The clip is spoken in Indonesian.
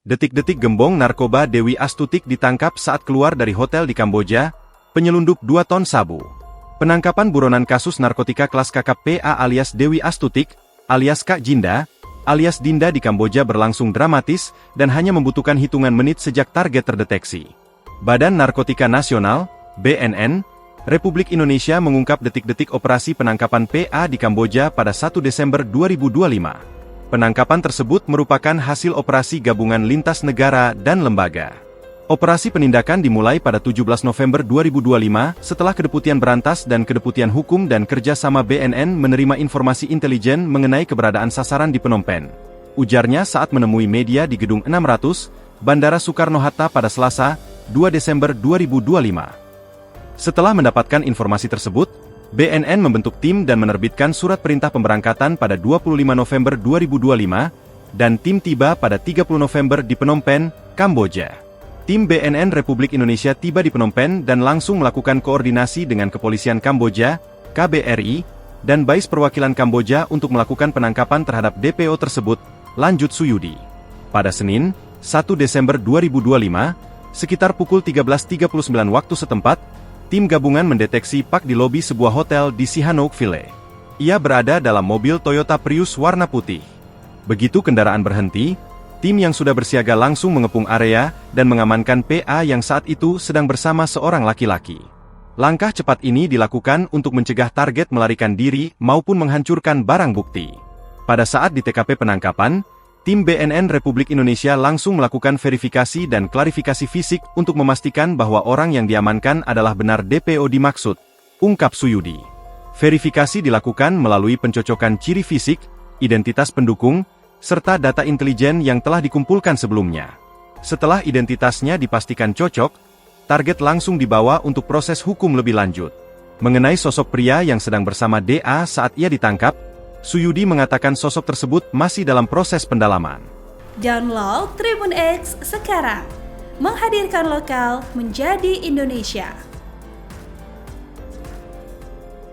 Detik-detik gembong narkoba Dewi Astutik ditangkap saat keluar dari hotel di Kamboja, penyelundup 2 ton sabu. Penangkapan buronan kasus narkotika kelas kakap PA alias Dewi Astutik, alias Kak Jinda, alias Dinda di Kamboja berlangsung dramatis dan hanya membutuhkan hitungan menit sejak target terdeteksi. Badan Narkotika Nasional, BNN, Republik Indonesia mengungkap detik-detik operasi penangkapan PA di Kamboja pada 1 Desember 2025. Penangkapan tersebut merupakan hasil operasi gabungan lintas negara dan lembaga. Operasi penindakan dimulai pada 17 November 2025 setelah Kedeputian Berantas dan Kedeputian Hukum dan Kerjasama BNN menerima informasi intelijen mengenai keberadaan sasaran di Phnom Penh. Ujarnya saat menemui media di Gedung 600, Bandara Soekarno-Hatta pada Selasa, 2 Desember 2025. Setelah mendapatkan informasi tersebut, BNN membentuk tim dan menerbitkan surat perintah pemberangkatan pada 25 November 2025, dan tim tiba pada 30 November di Phnom Penh, Kamboja. Tim BNN Republik Indonesia tiba di Phnom Penh dan langsung melakukan koordinasi dengan Kepolisian Kamboja, KBRI, dan Bais Perwakilan Kamboja untuk melakukan penangkapan terhadap DPO tersebut, lanjut Suyudi. Pada Senin, 1 Desember 2025, sekitar pukul 13.39 waktu setempat, tim gabungan mendeteksi Pak di lobi sebuah hotel di Sihanouk Ville. Ia berada dalam mobil Toyota Prius warna putih. Begitu kendaraan berhenti, tim yang sudah bersiaga langsung mengepung area dan mengamankan PA yang saat itu sedang bersama seorang laki-laki. Langkah cepat ini dilakukan untuk mencegah target melarikan diri maupun menghancurkan barang bukti. Pada saat di TKP penangkapan, tim BNN Republik Indonesia langsung melakukan verifikasi dan klarifikasi fisik untuk memastikan bahwa orang yang diamankan adalah benar DPO dimaksud, ungkap Suyudi. Verifikasi dilakukan melalui pencocokan ciri fisik, identitas pendukung, serta data intelijen yang telah dikumpulkan sebelumnya. Setelah identitasnya dipastikan cocok, target langsung dibawa untuk proses hukum lebih lanjut. Mengenai sosok pria yang sedang bersama DA saat ia ditangkap, Suyudi mengatakan sosok tersebut masih dalam proses pendalaman. Download Tribun X sekarang, menghadirkan lokal menjadi Indonesia.